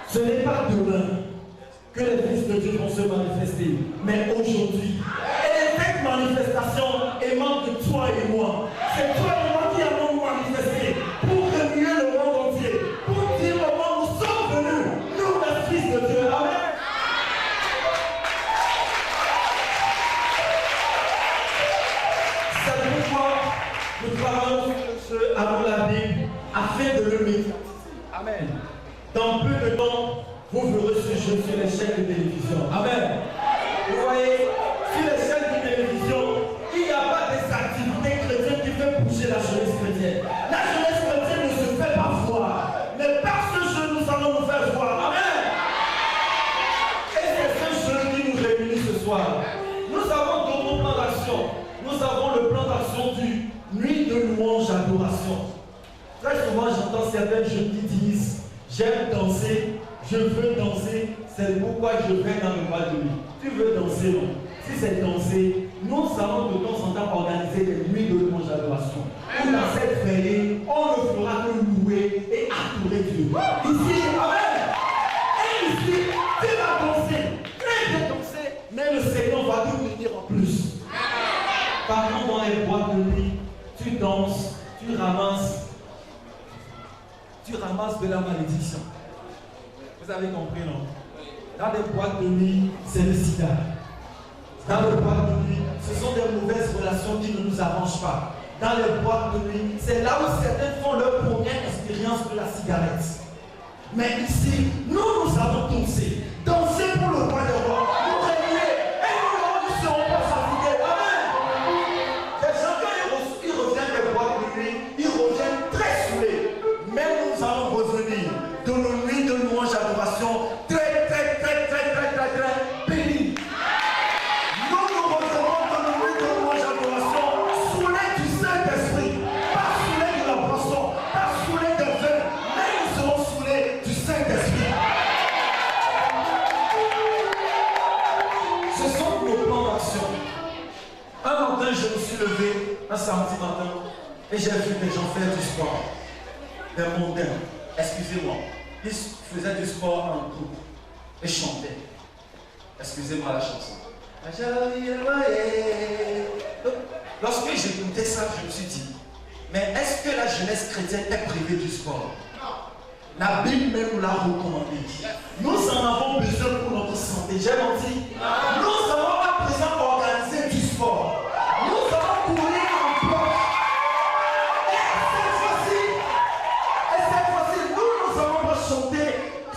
Ce n'est pas demain que les fils de Dieu vont se manifester, mais aujourd'hui. Et cette manifestation émane de toi et moi. C'est toi et moi qui allons nous manifester pour remuer le monde entier, pour dire au monde nous sommes venus, nous les fils de Dieu. Amen. C'est pourquoi nous travaillons avant la Bible afin de le mettre. Amen. Dans peu de temps, vous verrez ce jeu sur les chaînes de télévision. Amen. Vous voyez, sur les chaînes de télévision, il n'y a pas des activités chrétiennes qui peuvent bouger la jeunesse chrétienne. La jeunesse chrétienne ne se fait pas voir. Mais par ce jeu, nous allons nous faire voir. Amen. Et c'est ce jeu qui nous réunit ce soir. Nous avons d'autres plans d'action. Nous avons le plan d'action du Nuit de louange adoration. Très souvent, j'entends certains jeunes qui disent: j'aime danser, je veux danser, c'est pourquoi je vais dans le boîte de nuit. Tu veux danser, non? Si c'est danser, nous allons de temps en temps organiser des nuits de louange d'adoration. Où dans cette veillée, on ne fera que louer et adorer Dieu. Ici, amen. Et ici, tu vas danser, très bien danser, mais le Seigneur va nous bénir en plus. Par contre, dans les boîtes de nuit, tu danses, tu ramasses de la malédiction. Vous avez compris, non? Dans les boîtes de nuit, c'est le sida. Dans les boîtes de nuit, ce sont des mauvaises relations qui ne nous arrangent pas. Dans les boîtes de nuit, c'est là où certains font leur première expérience de la cigarette. Mais ici, nous allons danser. Danser pour le roi des rois. Nous réunir et nous ne serons pas fatigués. Amen. Les gens, quand ils reviennent des boîtes de nuit, ils reviennent très saoulés. Mais nous allons revenir de nos nuits de louange adoration très bénis. Nous revenons de nos nuits de louange adoration saoulés du Saint-Esprit, pas saoulés de la boisson, pas saoulés de vin, mais nous serons saoulés du Saint-Esprit. Ce sont nos plans d'action. Un matin, je me suis levé, un samedi matin, et j'ai vu des gens faire du sport. Des mondains, excusez-moi, ils faisaient du sport en groupe et chantaient. Excusez-moi la chanson. Lorsque j'écoutais ça, je me suis dit, mais est-ce que la jeunesse chrétienne est privée du sport? La Bible même nous l'a recommandé. Nous en avons besoin pour notre santé. J'ai menti. Nous allons à présent organiser du sport. Nous allons courir en bloc. Chanter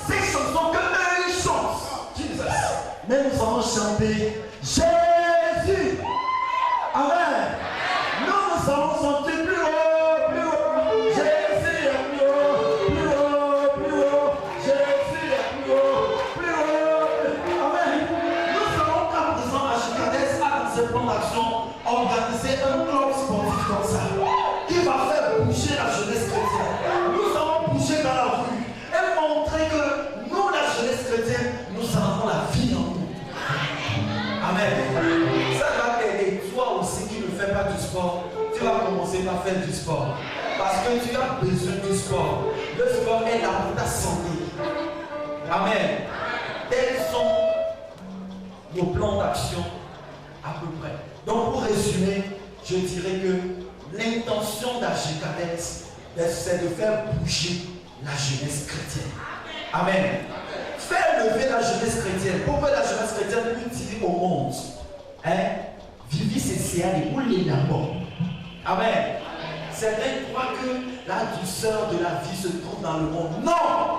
ces chansons que eux ils chantent. Jesus. Mais nous allons chanter Jésus. Amen. Nous allons chanter plus haut, plus haut. Jésus est plus haut, plus haut, plus haut. Jésus est plus haut, plus haut. Amen. Nous allons qu'à présent à Chicadès à ce plan d'action organiser un club sportif comme ça qui va faire bouger la jeunesse chrétienne. Nous allons bouger dans la rue et montrer que nous, la jeunesse chrétienne, nous avons la vie en nous. Amen. Ça va t'aider. Toi aussi qui ne fais pas du sport, tu vas commencer par faire du sport. Parce que tu as besoin du sport. Le sport est là pour ta santé. Amen. Tels sont nos plans d'action à peu près. Donc pour résumer, je dirais que l'intention d'Agécadet, c'est de faire bouger la jeunesse chrétienne. Amen. Faire lever la jeunesse chrétienne. Pourquoi la jeunesse chrétienne peut dire au monde, Vivi c'est et pour les d'abord. Amen. Certains croient que la douceur de la vie se trouve dans le monde. Non!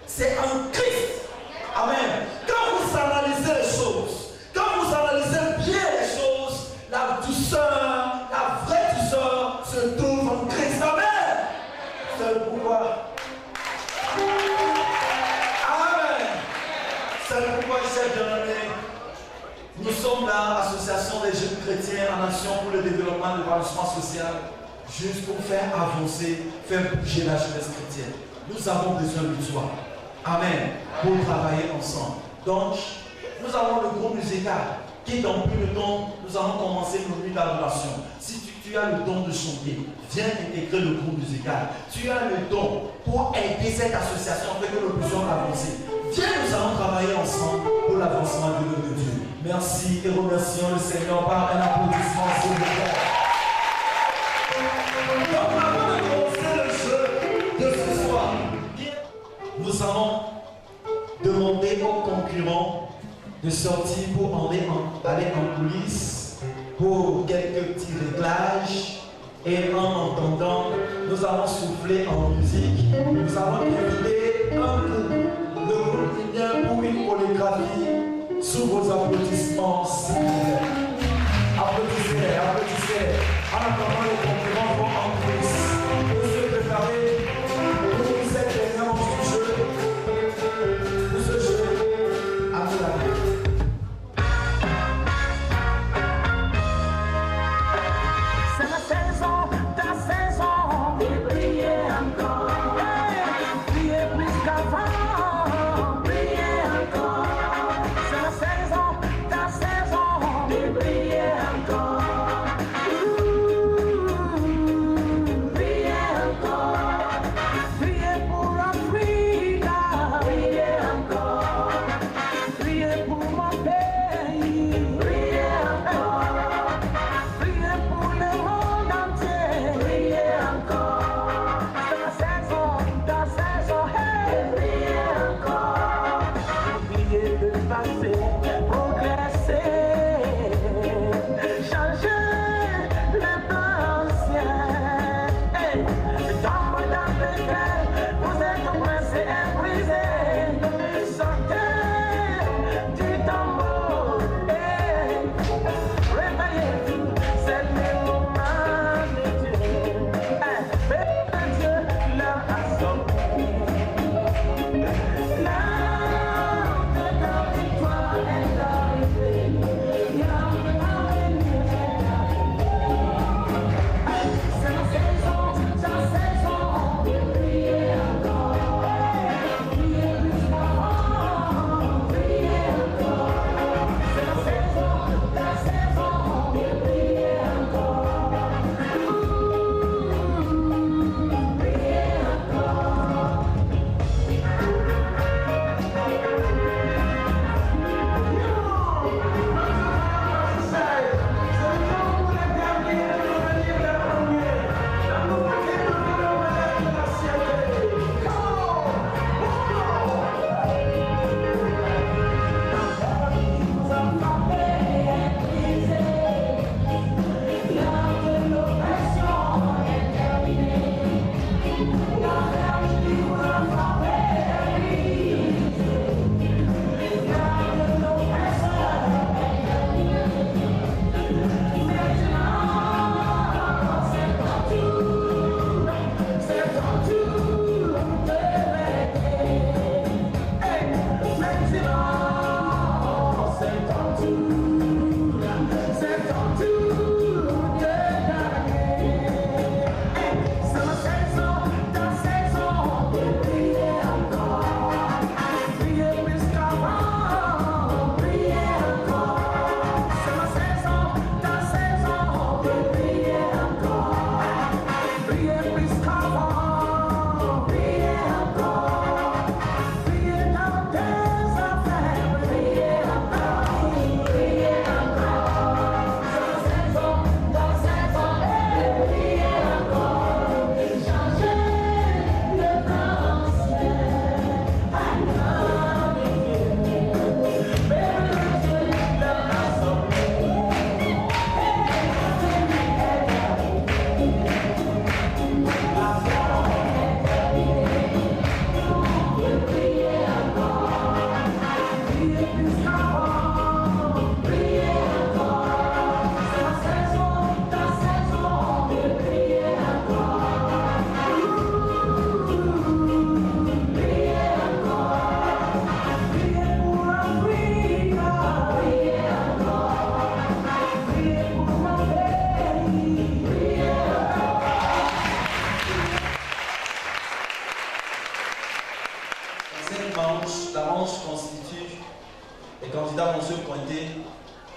C'est en Christ. Amen. Quand vous analysez les choses, quand vous analysez bien les choses, la douceur, la vraie douceur se trouve en Christ. Amen. C'est le pouvoir. Amen. C'est le pouvoir, chers bien-aimés. Nous sommes là, Association des jeunes chrétiens en action pour le développement de l'épanouissement social, juste pour faire avancer, faire bouger la jeunesse chrétienne. Nous avons besoin de toi. Amen. Pour travailler ensemble. Donc, nous avons le groupe musical qui, dans plus de temps, nous allons commencer nos nuits d'adoration. Si tu as le don de chanter, viens intégrer le groupe musical. Tu as le don pour aider cette association afin que nous puissions avancer. Viens, nous allons travailler ensemble pour l'avancement de l'œuvre de Dieu. Merci et remercions le Seigneur par un applaudissement s'il vous plaît. Donc, avant de commencer le jeu de ce soir, nous allons demander aux concurrents de sortir pour aller en coulisses pour quelques petits réglages. Et en entendant, nous allons souffler en musique. Nous allons inviter un groupe. Le groupe qui vient pour une chorégraphie sous vos applaudissements. Applaudissez-les, applaudissez-les. En attendant, les concurrents vont en coulisses. Vous se préparez pour cette dernière manche du jeu. Pour ce jeu, à vous la main.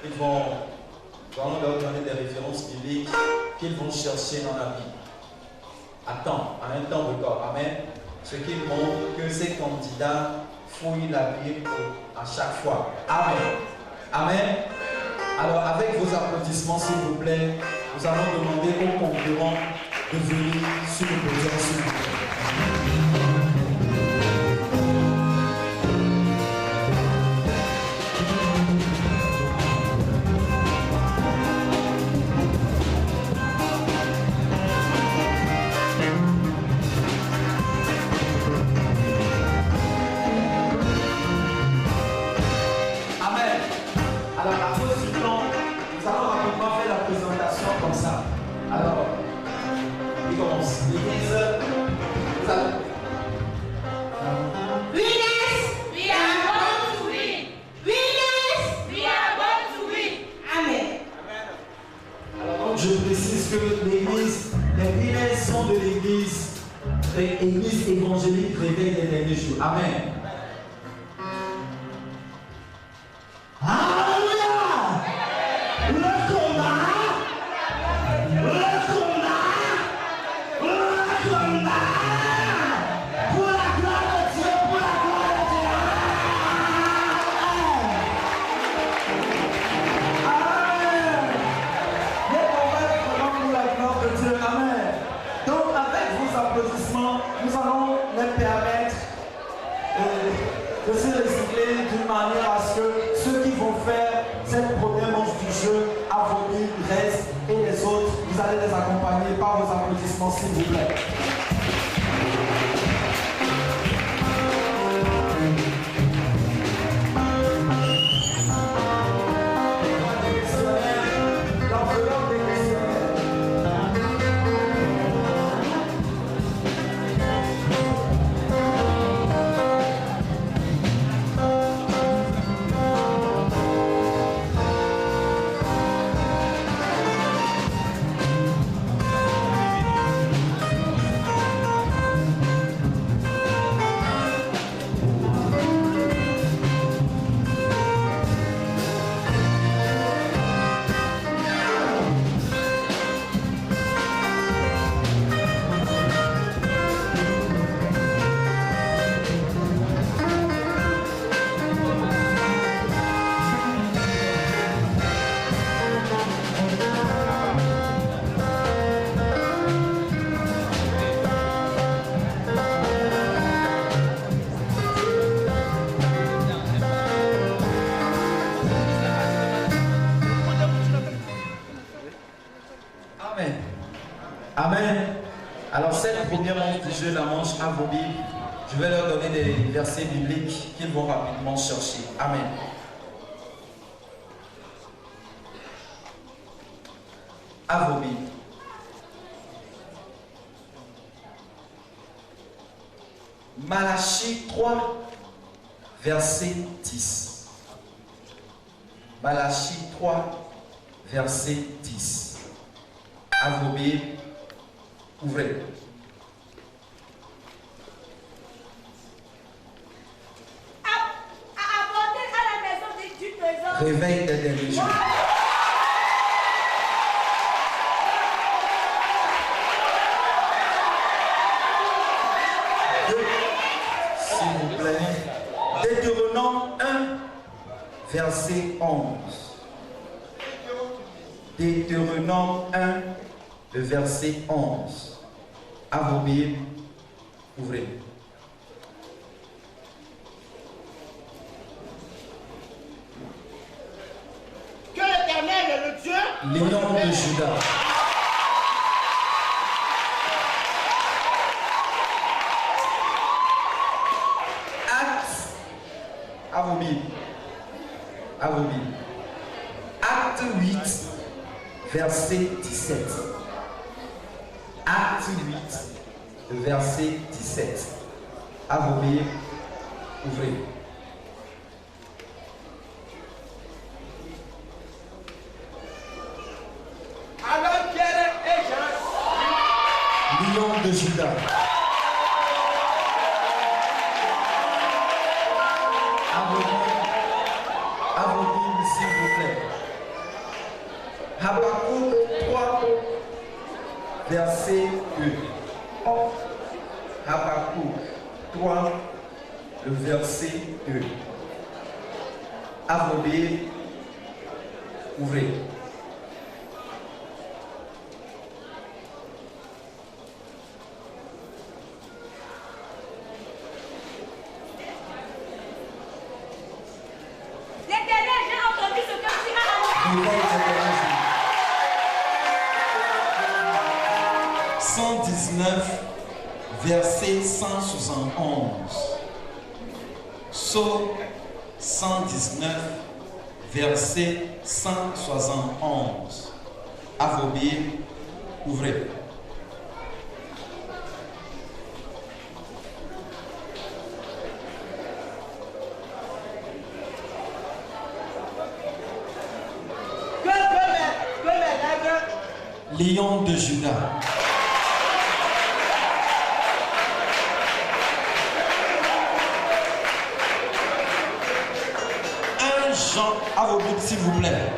nous allons leur donner des références bibliques qu'ils vont chercher dans la Bible. À un temps record. Amen. Ce qui montre que ces candidats fouillent la Bible à chaque fois. Amen. Amen. Alors, avec vos applaudissements, s'il vous plaît, nous allons demander aux concurrents de venir sur le podium, s'il vous plaît. Je précise que les winners sont de l'église évangélique Réveil des derniers jours. Amen. Nous allons leur permettre de se recycler d'une manière à ce que ceux qui vont faire cette première manche du jeu à venir restent et les autres, vous allez les accompagner par vos applaudissements s'il vous plaît. Amen. Alors cette première manche du jeu, la manche à vos Bibles, je vais leur donner des versets bibliques qu'ils vont rapidement chercher. Amen. À vos Bibles. Malachie 3, verset 10. Malachie 3, verset 10. À vos Bibles. Ouvrez. À apporter à la maison du trésor. Réveil des derniers jours. S'il vous plaît. Deutéronome 1, verset 11. Deutéronome 1, le verset 11. À vos Bibles, ouvrez. Que l'Éternel, le Dieu, Lion de Juda. Acte, à vos Bibles. À vos Bibles. Acte 8, verset 17. Acte 8, verset 17. À vos Bibles, ouvrez. alors Pierre et Jean, Lion de Juda. À vos Bibles, s'il vous verset 2. Habakkuk 3, le verset 2. À vos Bibles, ouvrez. L'Éternel, j'ai entendu ce que tu as annoncé. 119, verset 171. Psaume 119, verset 171. À vos Bibles, ouvrez. Que mes lèvres, Lion de Juda. Jean, à vos Bibles s'il vous plaît.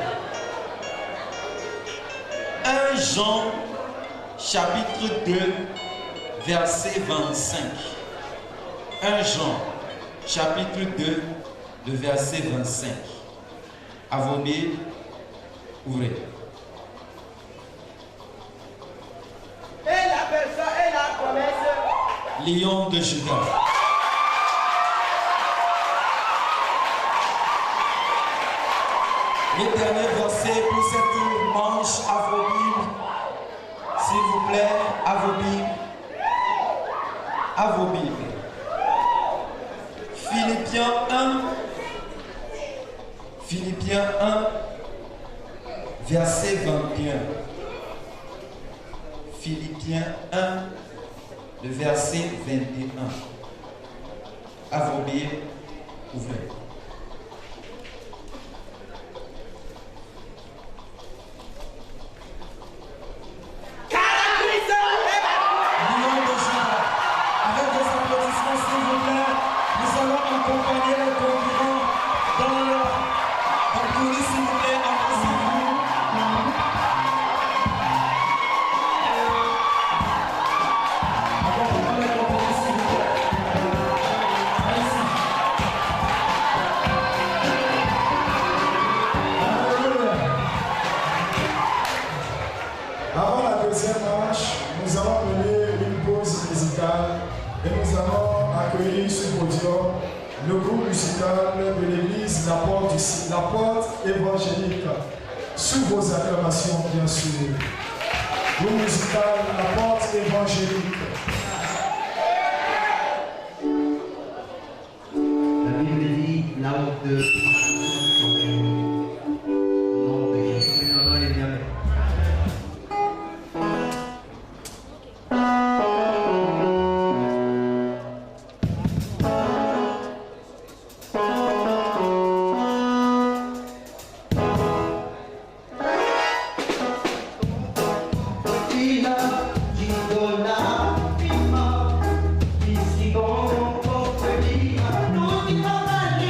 1 Jean, chapitre 2, verset 25. 1 Jean, chapitre 2, le verset 25. À vos Bibles, ouvrez. et la personne et la promesse. Lion de Juda. Le dernier verset pour cette manche, à vos Bibles, s'il vous plaît, à vos Bibles, à vos Bibles. Philippiens 1, Philippiens 1, verset 21. Philippiens 1, le verset 21. À vos Bibles, ouvrez. Avant la deuxième marche, nous allons mener une pause musicale et nous allons accueillir sur le podium le groupe musical de l'église La Porte évangélique. Sous vos acclamations, bien sûr. Groupe musical La Porte évangélique. La Bible dit là où deux nom de Jésus, non, il est bien. Ici, bon, pour te dire, nous qui t'en allons.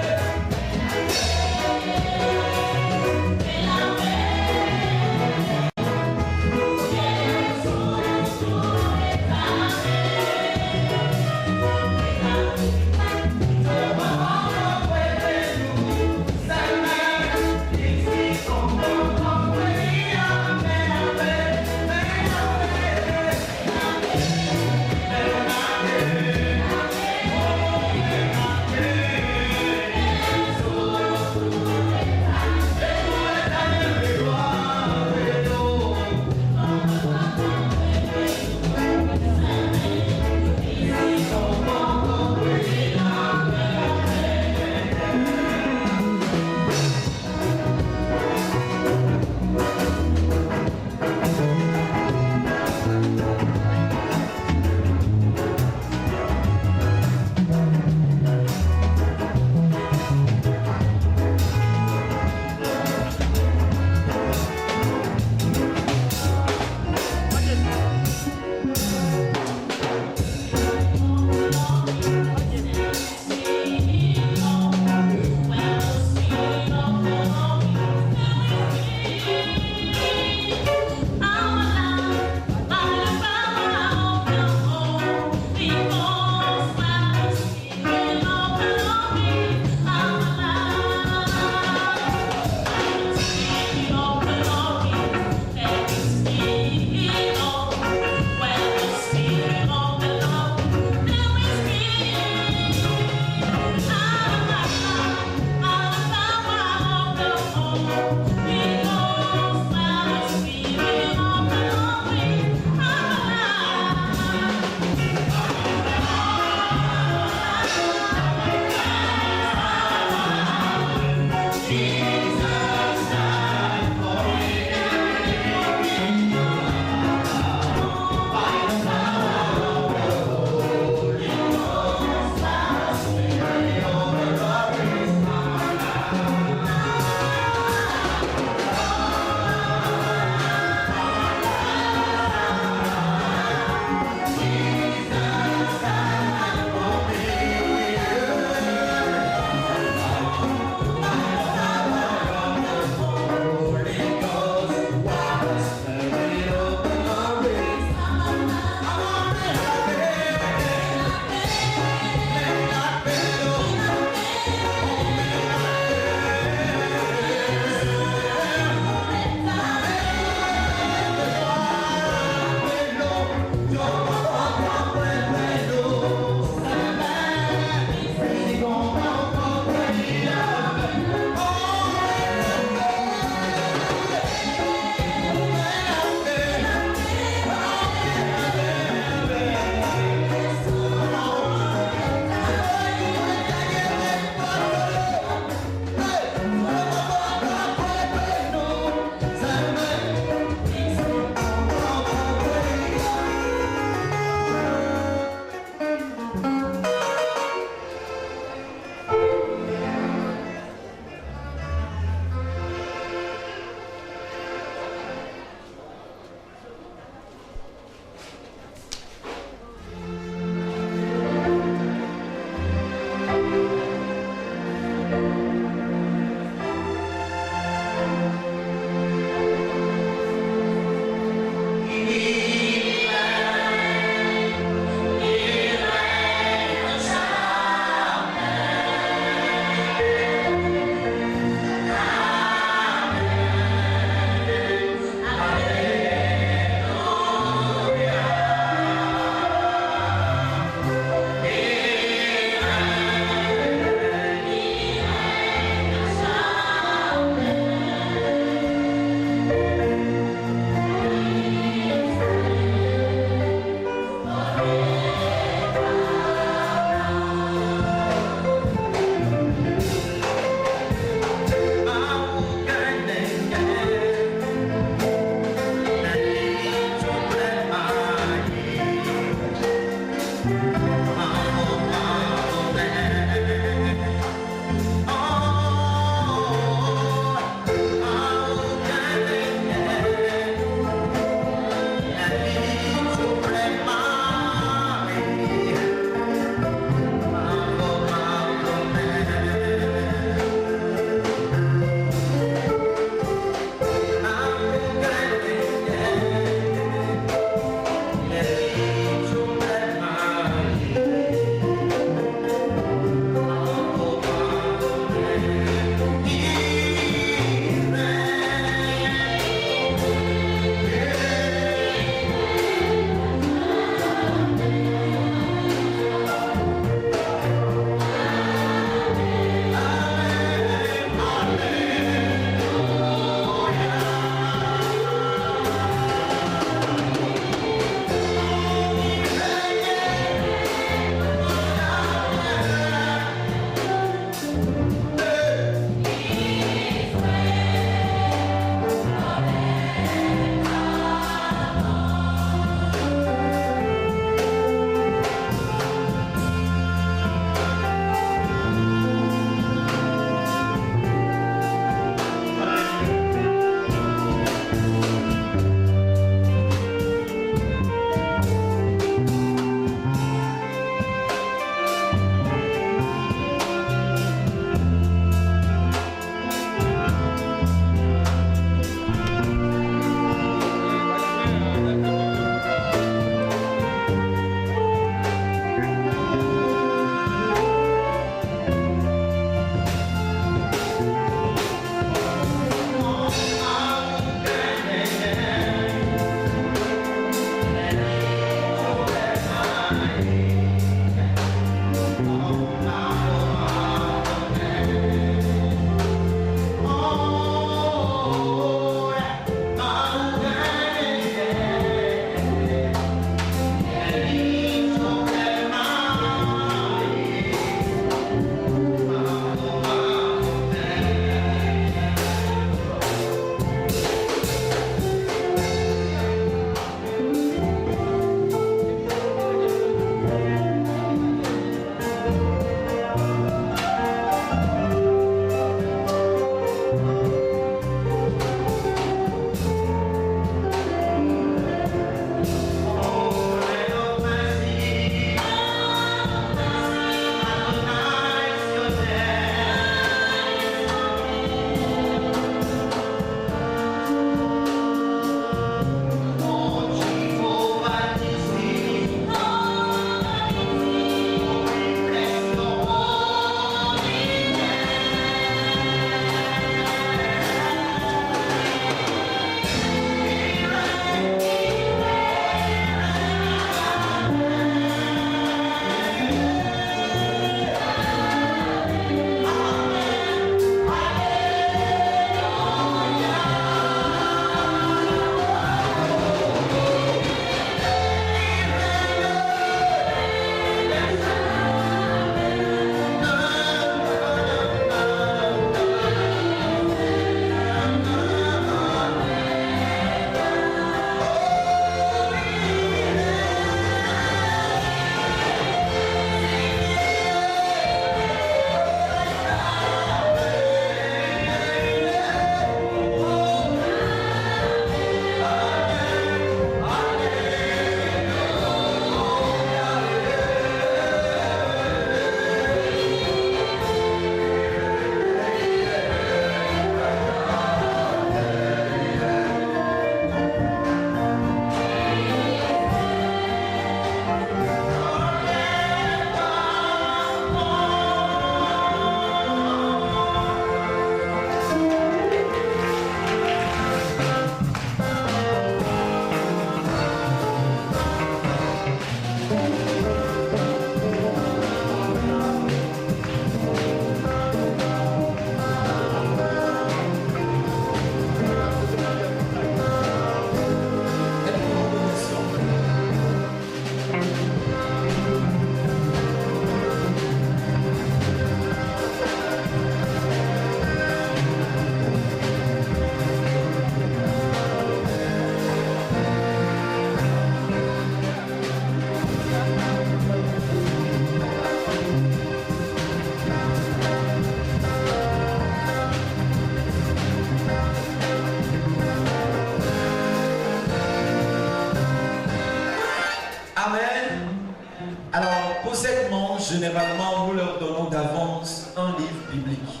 Généralement, nous leur donnons d'avance un livre biblique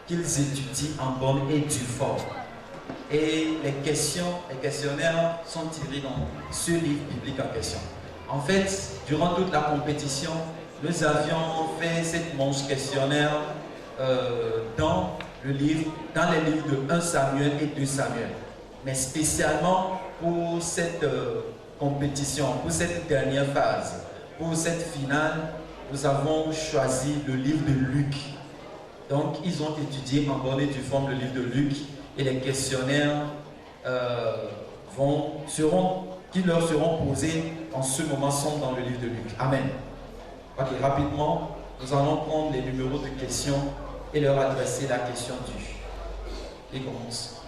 qu'ils étudient en bonne et due forme. Et les questionnaires sont tirés dans ce livre biblique en question. En fait, durant toute la compétition, nous avions fait cette manche questionnaire dans les livres de 1 Samuel et 2 Samuel. Mais spécialement pour cette compétition, pour cette dernière phase, pour cette finale, nous avons choisi le livre de Luc. Donc, ils ont étudié en bonne et due forme le livre de Luc et les questionnaires qui leur seront posés en ce moment sont dans le livre de Luc. Amen. Ok, rapidement, nous allons prendre les numéros de questions et leur adresser la question du. Et commence.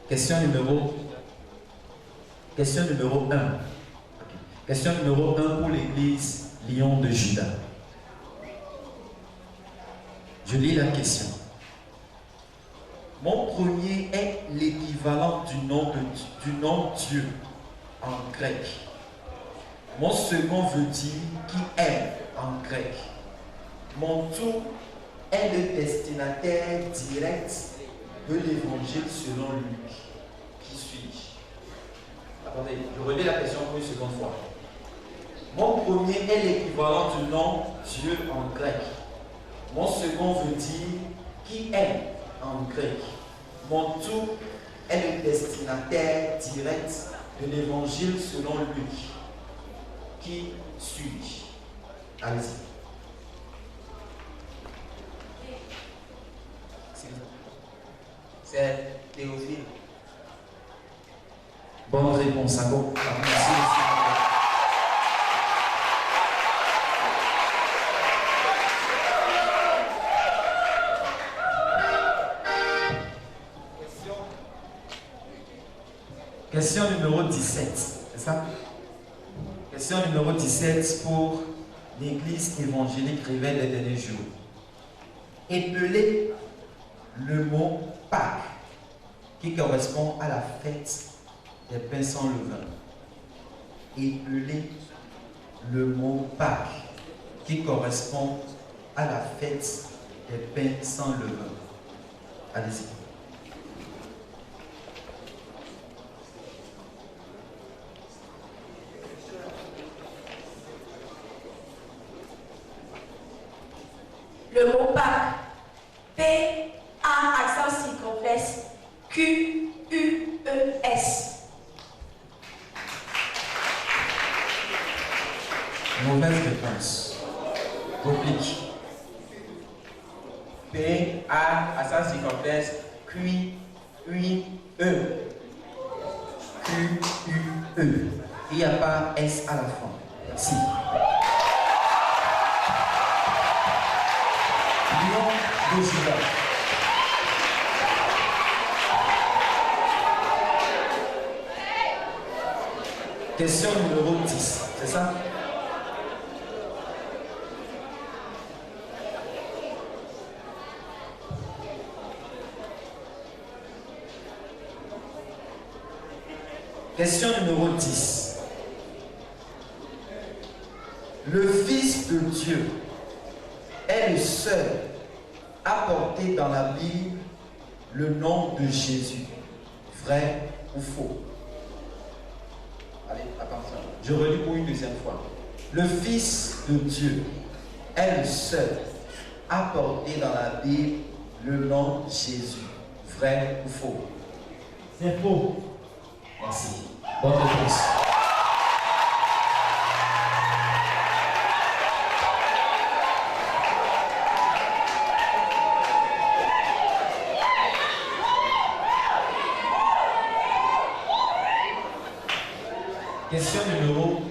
Question numéro 1. Okay. Question numéro 1 pour l'église Lion de Juda. Je lis la question. Mon premier est l'équivalent du nom Dieu en grec. Mon second veut dire qui est en grec. Mon tout est le destinataire direct de l'évangile selon Luc. Qui suis-je? Attendez, je relis la question pour une seconde fois. Mon premier est l'équivalent du nom Dieu en grec. Mon second veut dire qui est en grec. Mon tout est le destinataire direct de l'évangile selon Luc. Qui suis-je? Allez-y. C'est Théophile. Bonne réponse, à bon. Merci. Question numéro 17, c'est ça? Question numéro 17 pour l'Église évangélique Réveil des derniers jours. Épelez le mot Pâques, qui correspond à la fête des pains sans levain. Épelez le mot Pâques, qui correspond à la fête des pains sans levain. Allez-y. Le mot Pâques, P-A accent circonflexe, Q-U-E-S. Mauvaise réponse. Réplique. P-A, accent circonflexe, Q-U-E. Q-U-E. Il n'y a pas S à la fin. Si. Lion de Juda. Question numéro 10, c'est ça? Question numéro 10. Le Fils de Dieu est le seul à porter dans la Bible le nom de Jésus. Vrai ou faux? Allez, attention. Je relis pour une deuxième fois. Le Fils de Dieu est le seul à porter dans la Bible le nom Jésus. Vrai ou faux? C'est faux. Merci. Bonne réponse. Question numéro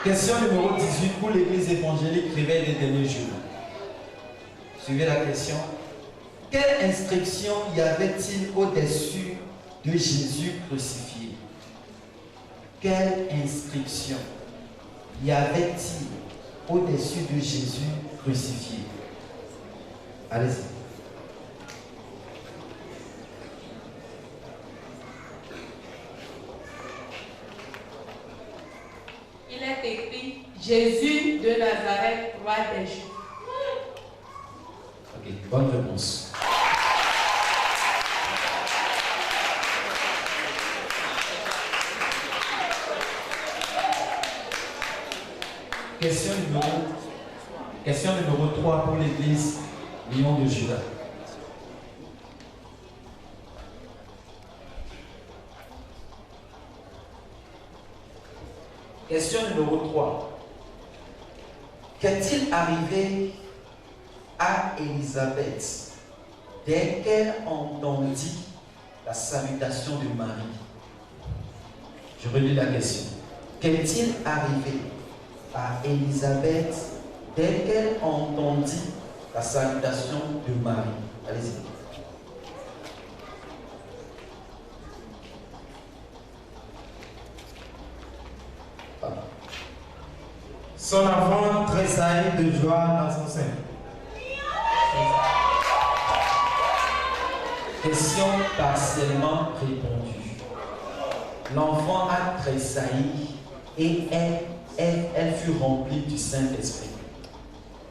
18. Question numéro 18 pour l'Église évangélique Réveil des derniers jours. Suivez la question. Quelle inscription y avait-il au-dessus de Jésus crucifié? Quelle inscription y avait-il au-dessus de Jésus crucifié? Allez-y. Il est écrit Jésus de Nazareth, roi des Juifs. Ok, bonne réponse. Question numéro 3 pour l'Église Lion de Juda. Question numéro 3. Qu'est-il arrivé à Élisabeth dès qu'elle entendit la salutation de Marie? Je relis la question. Qu'est-il arrivé à Élisabeth dès qu'elle entendit la salutation de Marie? Allez-y. Son enfant tressaillit de joie dans son sein. Question partiellement répondue. L'enfant a tressailli et elle fut remplie du Saint-Esprit.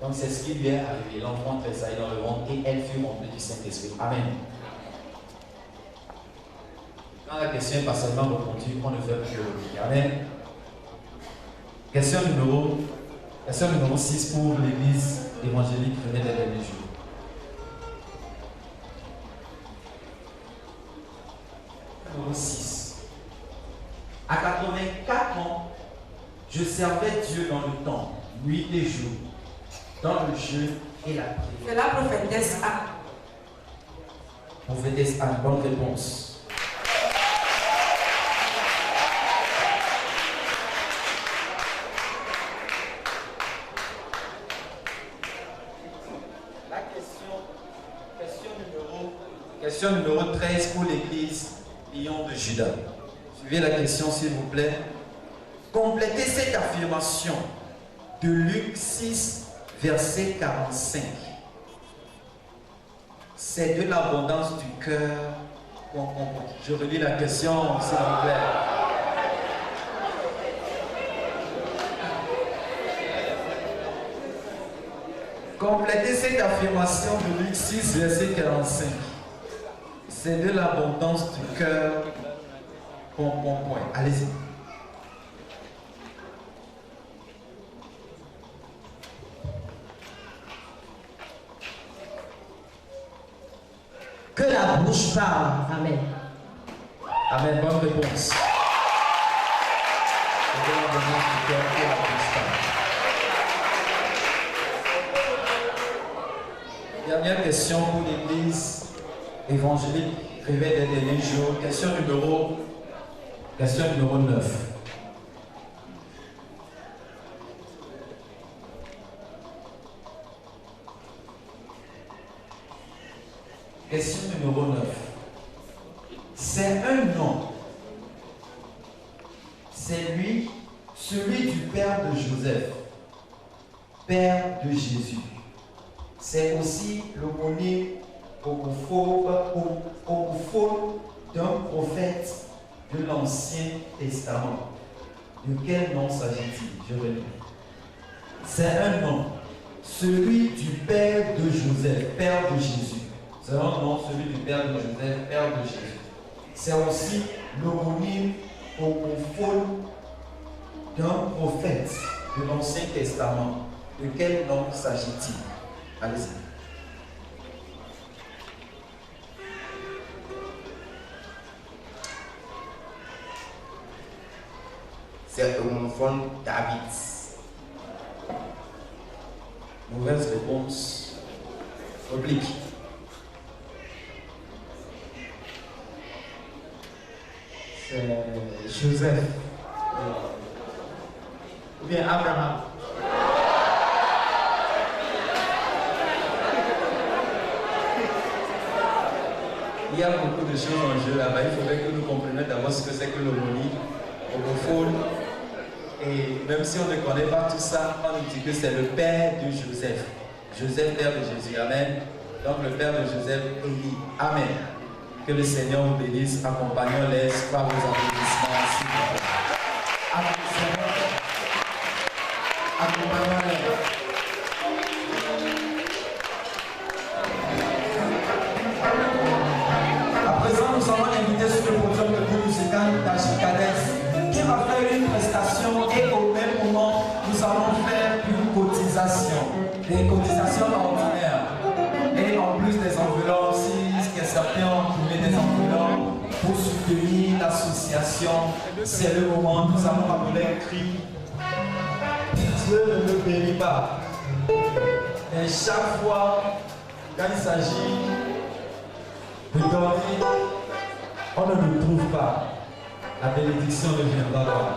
Donc c'est ce qui lui est arrivé. L'enfant tressaillit dans le ventre et elle fut remplie du Saint-Esprit. Amen. Quand la question est partiellement répondue, on ne fait plus le Amen. Question numéro 6 pour l'Église évangélique Réveil des derniers jours. Numéro 6. À 84 ans, je servais Dieu dans le temple, nuit et jour, dans le jeûne et la prière. C'est la prophétesse Anne. Prophétesse Anne, bonne réponse. La question numéro 13 pour l'église Lion de Juda. Suivez la question s'il vous plaît. Complétez cette affirmation de Luc 6, verset 45. C'est de l'abondance du cœur qu'on comprend. Je relis la question, s'il vous plaît. Complétez cette affirmation de Luc 6, verset 45. C'est de l'abondance du cœur qu'on comprend. Allez-y. Que la bouche parle. Amen. Amen, bonne réponse. C'est de l'abondance du cœur que la bouche parle. Dernière question pour l'église évangélique Réveil des derniers jours. Question numéro 9. Question numéro 9. C'est un nom. C'est lui, celui du père de Joseph, père de Jésus. C'est aussi l'homonyme homophone d'un prophète de l'Ancien Testament. De quel nom s'agit-il? Je relis. C'est un nom. Celui du père de Joseph, père de Jésus. C'est un nom, celui du père de Joseph, père de Jésus. C'est aussi l'homonyme homophone d'un prophète de l'Ancien Testament. De quel nom s'agit-il? Allez-y. C'est homophone David. Mauvaise réponse. Oblique. C'est Joseph. Ou bien Abraham. Il y a beaucoup de choses en jeu là-bas. Il faudrait que nous comprenions d'abord ce que c'est que l'homonie, homophone. Et même si on ne connaît pas tout ça, on nous dit que c'est le père de Joseph. Joseph, père de Jésus. Amen. Donc le père de Joseph, Élie. Amen. Que le Seigneur vous bénisse. Accompagnons-les par vos applaudissements. S'il vous plaît. Accompagnons-les. À présent, nous allons inviter sur le podium de groupe musical d'Achikades qui va faire une prestation et au même moment, nous allons faire une cotisation. Des cotisations ordinaires. Et en plus des enveloppes, si certains ont trouvé des enveloppes pour soutenir l'association, c'est le moment, nous allons appeler un cri. Dieu ne me bénit pas. Et chaque fois, quand il s'agit de donner, on ne le trouve pas. La bénédiction ne viendra pas.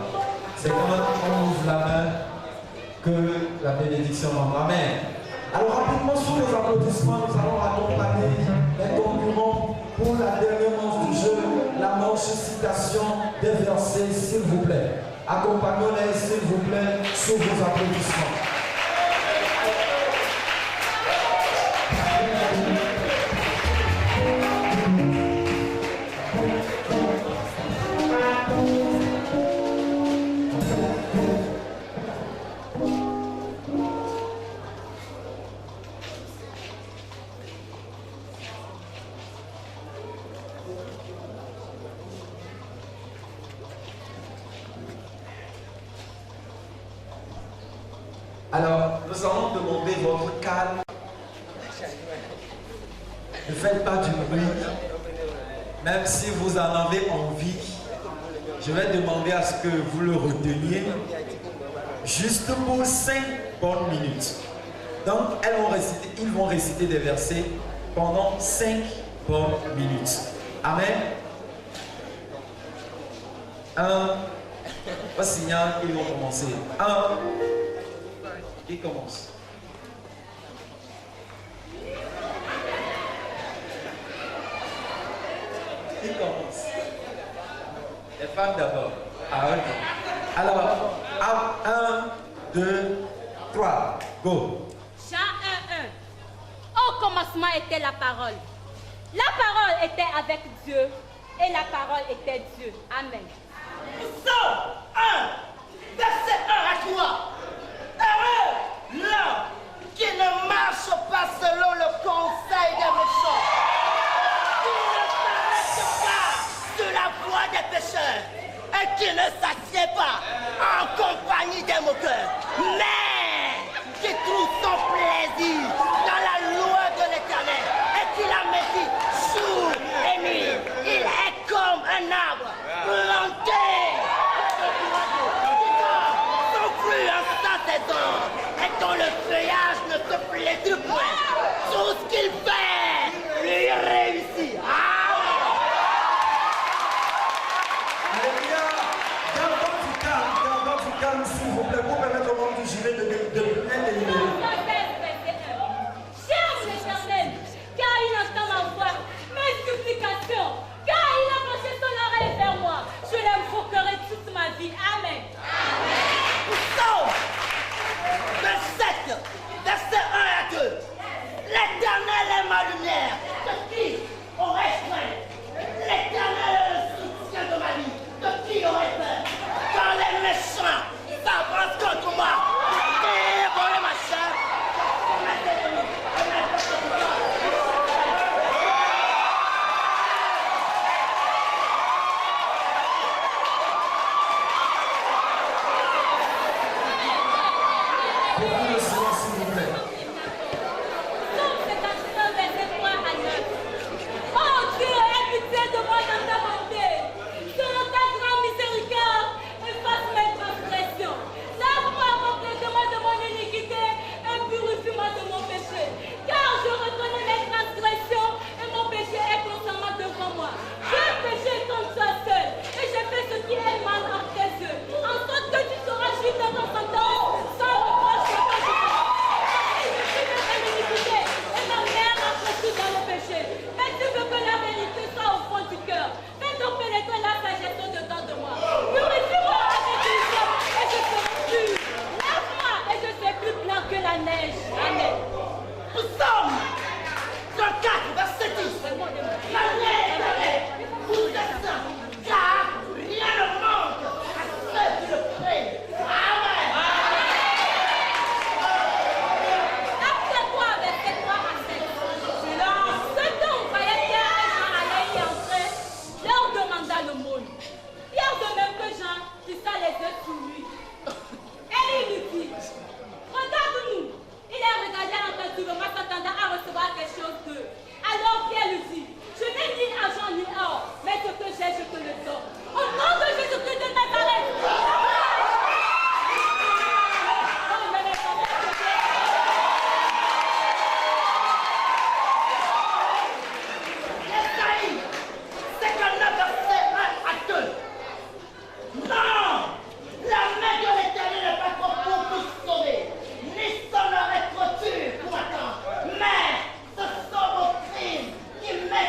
C'est quand on ouvre la main que la bénédiction viendra. Amen. Alors rapidement, sous les applaudissements, nous allons accompagner les concurrents pour la dernière manche du jeu, la manche citation des versets, s'il vous plaît. Accompagnons-les, s'il vous plaît, sous vos applaudissements. Alors, nous allons demander votre calme. Ne faites pas du bruit. Même si vous en avez envie, Je vais demander à ce que vous le reteniez juste pour 5 bonnes minutes. Donc, ils vont réciter des versets pendant 5 bonnes minutes. Amen. Au signal, ils vont commencer. Qui commence? Qui commence? Les femmes d'abord. Ok. Alors, 1, 2, 3, go. Jean 1:1. Au commencement était la parole. La parole était avec Dieu et la parole était Dieu. Amen. Psaume 1, verset 1 à 3. Heureux l'homme qui ne marche pas selon le conseil des méchants, qui ne s'arrête pas sur la voie des pécheurs et qui ne s'assied pas en compagnie des moqueurs, mais qui trouve son plaisir dans la loi de l'Éternel et qui la médite jour et nuit. Il est comme un arbre planté son fruit en sa saison et dont le feuillage ne se flétrit point. Tout ce qu'il fait lui réussit. Gardons du calme, s'il vous plaît, pour permettre au monde du gilet de bien délibérer. Cherche l'Éternel, car il entend ma voix, mes supplications, car il a penché son oreille vers moi. Je l'invoquerai toute ma vie. Amen. Psaume 27, verset 1 à 2. L'Éternel est ma lumière, de qui aurais-je crainte? L'Éternel est le soutien de ma vie, de qui aurais-je peur? Quand les méchants s'avancent contre moi, dévorer ma chair, mes ennemis, et mes persécuteurs. Beaucoup de silence, s'il vous plaît. Psaume 51, verset 3 à 9. Oh Dieu, aie pitié de moi dans ta bonté. Selon ta grande miséricorde, efface mes transgressions. Lave-moi complètement de mon iniquité et purifie-moi de mon péché. Car je reconnais mes transgressions et mon péché est constamment devant moi. J'ai péché contre toi seul et j'ai fait ce qui est mal en tes yeux. En sorte que tu seras juste dans ton sentence, sans reproche que je iniquité et ma mère a conçu dans le péché. Mais tu veux que la vérité soit au fond du cœur. Fais donc pénétrer la sagesse au-dedans de moi. Purifie-moi avec l'hysope et je serai pur. Lave-moi et je serai plus blanc que la neige. Amen. Psaume 34, verset 10. La neige, vous êtes saints, car rien ne manque à ceux qui le craignent. Amen. Acte 3, verset 3 à 7. Ce dont voyait Pierre et Jean allaient y entrer, leur demanda l'aumône. Pierre, de même que Jean, fixa les yeux sur lui. Et il lui dit, regarde-nous. Il est regardé attentivement, s'attendant à recevoir quelque chose d'eux. Alors Pierre lui dit, je n'ai ni argent ni or, mais ce que j'ai, je te le donne. Au nom de Jésus-Christ de Nazareth. Esaïe 59, verset 1 à 2. Non, la main de l'Éternel n'est pas trop courte pour sauver, ni son oreille trop dure pour attendre. Mais ce sont vos crimes qui mettent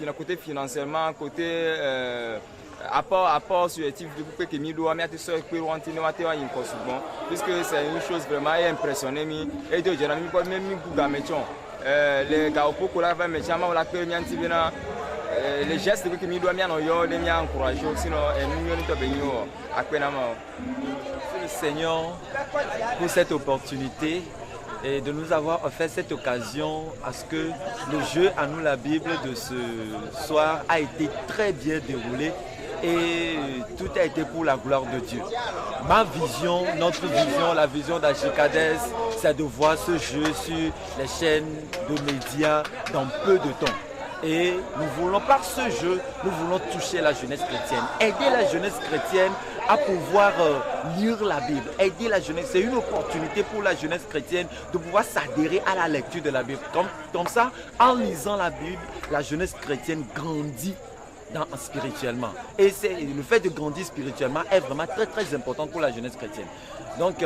Le côté financièrement, côté apport sur les types de coupé qui mis doit mettre sur puisque c'est une chose vraiment impressionnante et de général même les gars au cours là mais jamais la que les gestes que mi doit bien les mi encourager sinon nous ne venir à le Seigneur pour cette opportunité et de nous avoir offert cette occasion à ce que le jeu à nous la Bible de ce soir a été très bien déroulé et tout a été pour la gloire de Dieu. Ma vision, notre vision, la vision d'Achikades, c'est de voir ce jeu sur les chaînes de médias dans peu de temps. Et nous voulons, par ce jeu, nous voulons toucher la jeunesse chrétienne, aider la jeunesse chrétienne à pouvoir lire la Bible, aider la jeunesse. C'est une opportunité pour la jeunesse chrétienne de pouvoir s'adhérer à la lecture de la Bible. Comme ça, en lisant la Bible, la jeunesse chrétienne grandit spirituellement. Et le fait de grandir spirituellement est vraiment très très important pour la jeunesse chrétienne. Donc,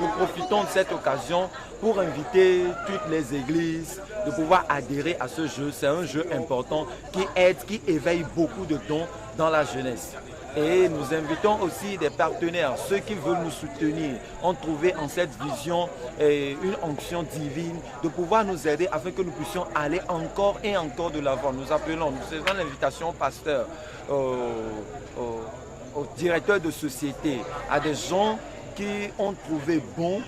nous profitons de cette occasion pour inviter toutes les églises de pouvoir adhérer à ce jeu. C'est un jeu important qui aide, qui éveille beaucoup de dons dans la jeunesse. Et nous invitons aussi des partenaires, ceux qui veulent nous soutenir, ont trouvé en cette vision une onction divine de pouvoir nous aider afin que nous puissions aller encore et encore de l'avant. Nous appelons, nous faisons l'invitation au pasteur, au directeur de société, à des gens qui ont trouvé bon,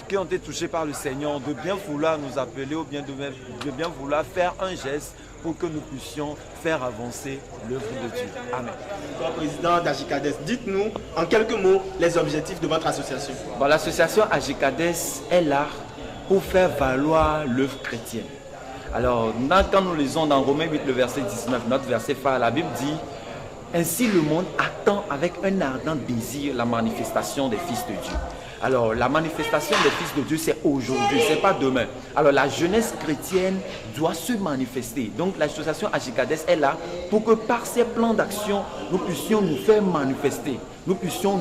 qui ont été touchés par le Seigneur, de bien vouloir nous appeler ou bien de bien vouloir faire un geste pour que nous puissions faire avancer l'œuvre de Dieu. Amen. Président d'Agicades, dites-nous en quelques mots les objectifs de votre association. Bon, l'association Agicades est là pour faire valoir l'œuvre chrétienne. Alors, quand nous lisons dans Romains 8, le verset 19, notre verset phare, la Bible dit « Ainsi le monde attend avec un ardent désir la manifestation des fils de Dieu. » Alors, la manifestation des fils de Dieu, c'est aujourd'hui, ce n'est pas demain. Alors, la jeunesse chrétienne doit se manifester. Donc, l'association Agicades est là pour que par ses plans d'action, nous puissions nous faire manifester. Nous puissions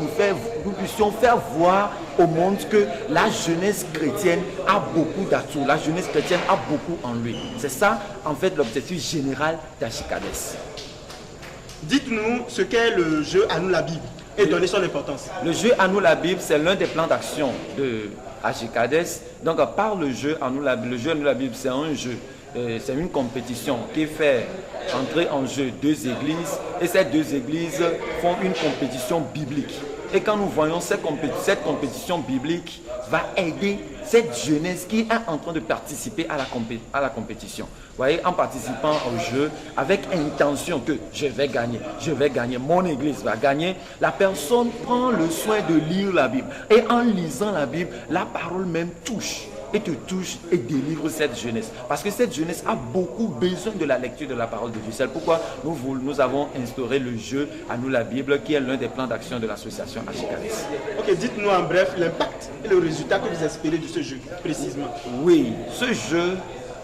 faire voir au monde que la jeunesse chrétienne a beaucoup d'atouts. La jeunesse chrétienne a beaucoup en lui. C'est ça, en fait, l'objectif général d'Agicades. Dites-nous ce qu'est le jeu À nous la Bible et donnez son importance. Le jeu À nous la Bible, c'est l'un des plans d'action de Agicades. Donc, par le jeu À nous la Bible, c'est un jeu. C'est une compétition qui fait entrer en jeu deux églises et ces deux églises font une compétition biblique. Et quand nous voyons cette compétition biblique va aider cette jeunesse qui est en train de participer à la compétition. Vous voyez, en participant au jeu avec intention que je vais gagner, mon église va gagner, la personne prend le soin de lire la Bible. Et en lisant la Bible, la parole même touche et délivre cette jeunesse. Parce que cette jeunesse a beaucoup besoin de la lecture de la parole de Dieu. C'est pourquoi nous avons instauré le jeu À nous la Bible, qui est l'un des plans d'action de l'association Agicades. Ok, dites-nous en bref l'impact et le résultat que vous espérez de ce jeu, précisément. Oui, ce jeu,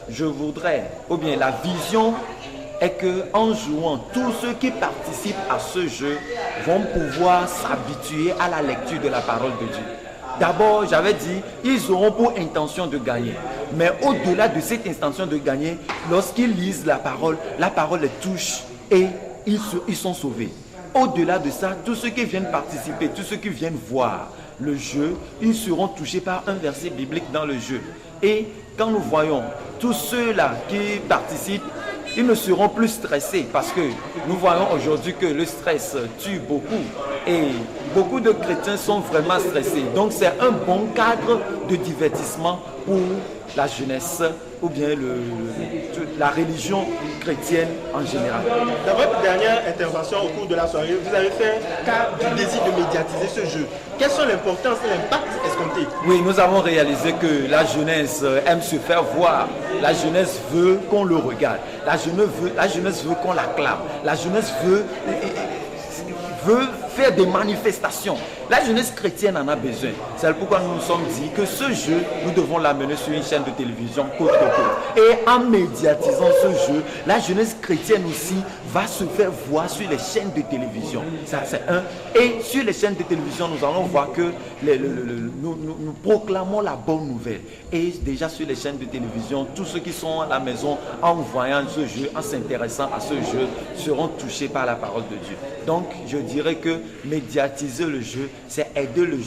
je voudrais, ou bien la vision est qu'en jouant, tous ceux qui participent à ce jeu vont pouvoir s'habituer à la lecture de la parole de Dieu. D'abord, j'avais dit, ils auront pour intention de gagner. Mais au-delà de cette intention de gagner, lorsqu'ils lisent la parole les touche et ils sont sauvés. Au-delà de ça, tous ceux qui viennent participer, tous ceux qui viennent voir le jeu, ils seront touchés par un verset biblique dans le jeu. Et quand nous voyons tous ceux-là qui participent, ils ne seront plus stressés parce que nous voyons aujourd'hui que le stress tue beaucoup et beaucoup de chrétiens sont vraiment stressés. Donc c'est un bon cadre de divertissement pour la jeunesse ou bien la religion chrétienne en général. Dans votre dernière intervention au cours de la soirée, vous avez fait cas du désir de médiatiser ce jeu. Quelles sont l'importance et l'impact escompté? Oui, nous avons réalisé que la jeunesse aime se faire voir. La jeunesse veut qu'on le regarde. La jeunesse veut qu'on l'acclame. La jeunesse veut faire des manifestations. La jeunesse chrétienne en a besoin. C'est pourquoi nous nous sommes dit que ce jeu, nous devons l'amener sur une chaîne de télévision côte à côte. Et en médiatisant ce jeu, la jeunesse chrétienne aussi va se faire voir sur les chaînes de télévision. Ça, c'est un. Et sur les chaînes de télévision, nous allons voir que nous proclamons la bonne nouvelle. Et déjà sur les chaînes de télévision, tous ceux qui sont à la maison en voyant ce jeu, en s'intéressant à ce jeu, seront touchés par la parole de Dieu. Donc, je dirais que médiatiser le jeu, c'est aider le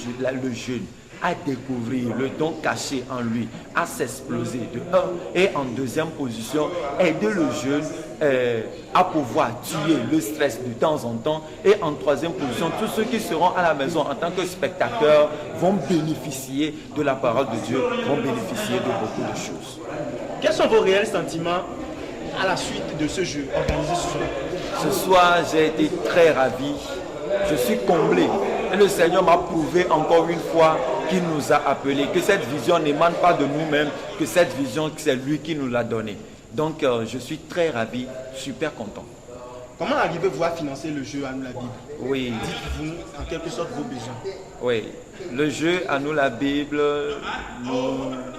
jeune à découvrir le don caché en lui, à s'exploser de un. Et en deuxième position, aider le jeune à pouvoir tuer le stress de temps en temps. Et en troisième position, tous ceux qui seront à la maison en tant que spectateurs vont bénéficier de la parole de Dieu, vont bénéficier de beaucoup de choses. Quels sont vos réels sentiments à la suite de ce jeu organisé ce soir? Ce soir, j'ai été très ravi. Je suis comblé. Et le Seigneur m'a prouvé encore une fois qu'il nous a appelés, que cette vision n'émane pas de nous-mêmes, que cette vision, c'est lui qui nous l'a donnée. Donc, je suis très ravi, super content. Comment arrivez-vous à financer le jeu À nous la Bible? Oui. Dites-vous en quelque sorte vos besoins. Oui. Le jeu À nous la Bible,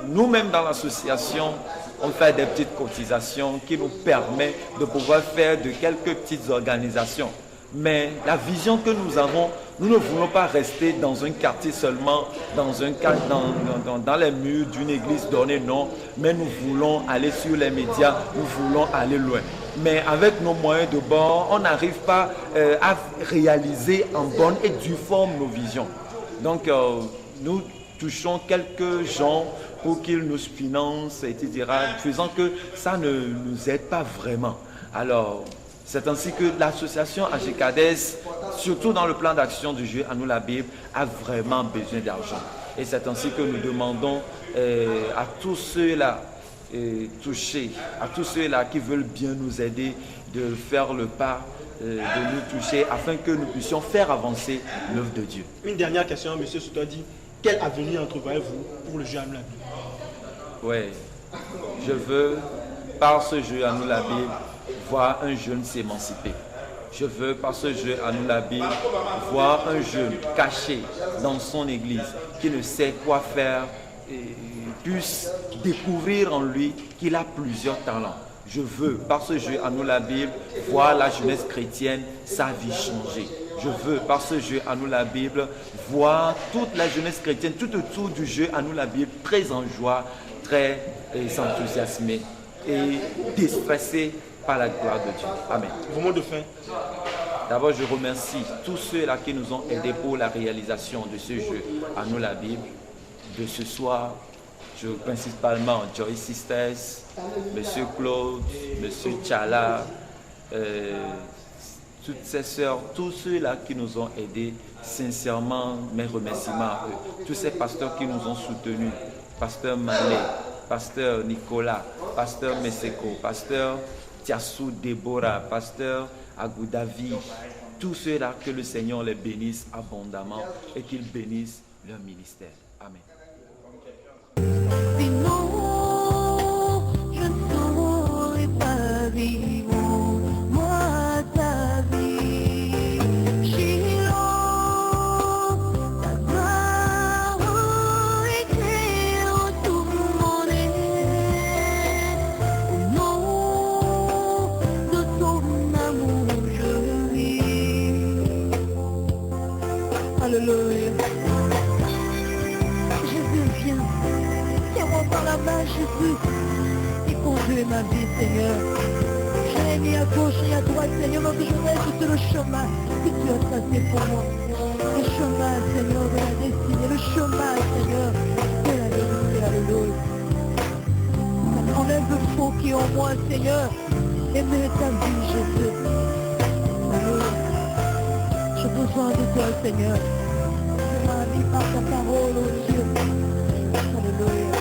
nous-mêmes dans l'association, on fait des petites cotisations qui nous permettent de pouvoir faire de quelques petites organisations. Mais la vision que nous avons, nous ne voulons pas rester dans un quartier seulement, dans les murs d'une église donnée, non. Mais nous voulons aller sur les médias, nous voulons aller loin. Mais avec nos moyens de bord, on n'arrive pas à réaliser en bonne et due forme nos visions. Donc, nous touchons quelques gens pour qu'ils nous financent, etc., faisant que ça ne nous aide pas vraiment. Alors, C'est ainsi que l'association AGCADES, surtout dans le plan d'action du jeu À nous la Bible, a vraiment besoin d'argent. Et c'est ainsi que nous demandons à tous ceux-là touchés, à tous ceux-là qui veulent bien nous aider de faire le pas, de nous toucher afin que nous puissions faire avancer l'œuvre de Dieu. Une dernière question, M. Soutodi. Quel avenir entrevoyez-vous pour le jeu À nous la Bible? Oui, je veux, par ce jeu À nous la Bible, voir un jeune s'émanciper. Je veux, par ce jeu À nous la Bible, voir un jeune caché dans son église qui ne sait quoi faire et puisse découvrir en lui qu'il a plusieurs talents. Je veux, par ce jeu À nous la Bible, voir la jeunesse chrétienne, sa vie changer. Je veux, par ce jeu À nous la Bible, voir toute la jeunesse chrétienne, tout autour du jeu À nous la Bible, très en joie, très enthousiasmée et déstressée par la gloire de Dieu. Amen. Vos mots de fin. D'abord, je remercie tous ceux-là qui nous ont aidés pour la réalisation de ce jeu À nous la Bible de ce soir. Principalement Joyce Sisters, M. Claude, M. Tchala, toutes ces sœurs, tous ceux-là qui nous ont aidés, sincèrement, mes remerciements à eux. Tous ces pasteurs qui nous ont soutenus, Pasteur Malé, Pasteur Nicolas, Pasteur Meseko, Pasteur Tiassou Déborah, Pasteur Agoudavi, tous ceux-là, que le Seigneur les bénisse abondamment et qu'il bénisse leur ministère. Amen. Sinon, je ne saurais pas vivre, moi, ta vie. Shiloh, ta gloire éclaire tout mon être. Au nom de ton amour, je vis. Alléluia. Jésus, viens. Tiens-moi par la main, Jésus, et conduis ma vie, Seigneur. Je n'ai ni à gauche ni à droite, Seigneur, mais je reste sur le chemin que tu as tracé pour moi. Le chemin, Seigneur, de la destinée, le chemin, Seigneur, de la vérité, alléluia. Enlève le faux qui est en moi, Seigneur, et mets ta vie, Jésus. Alléluia. J'ai besoin de toi, Seigneur. Je m'invite par ta parole, oh Dieu. Alléluia.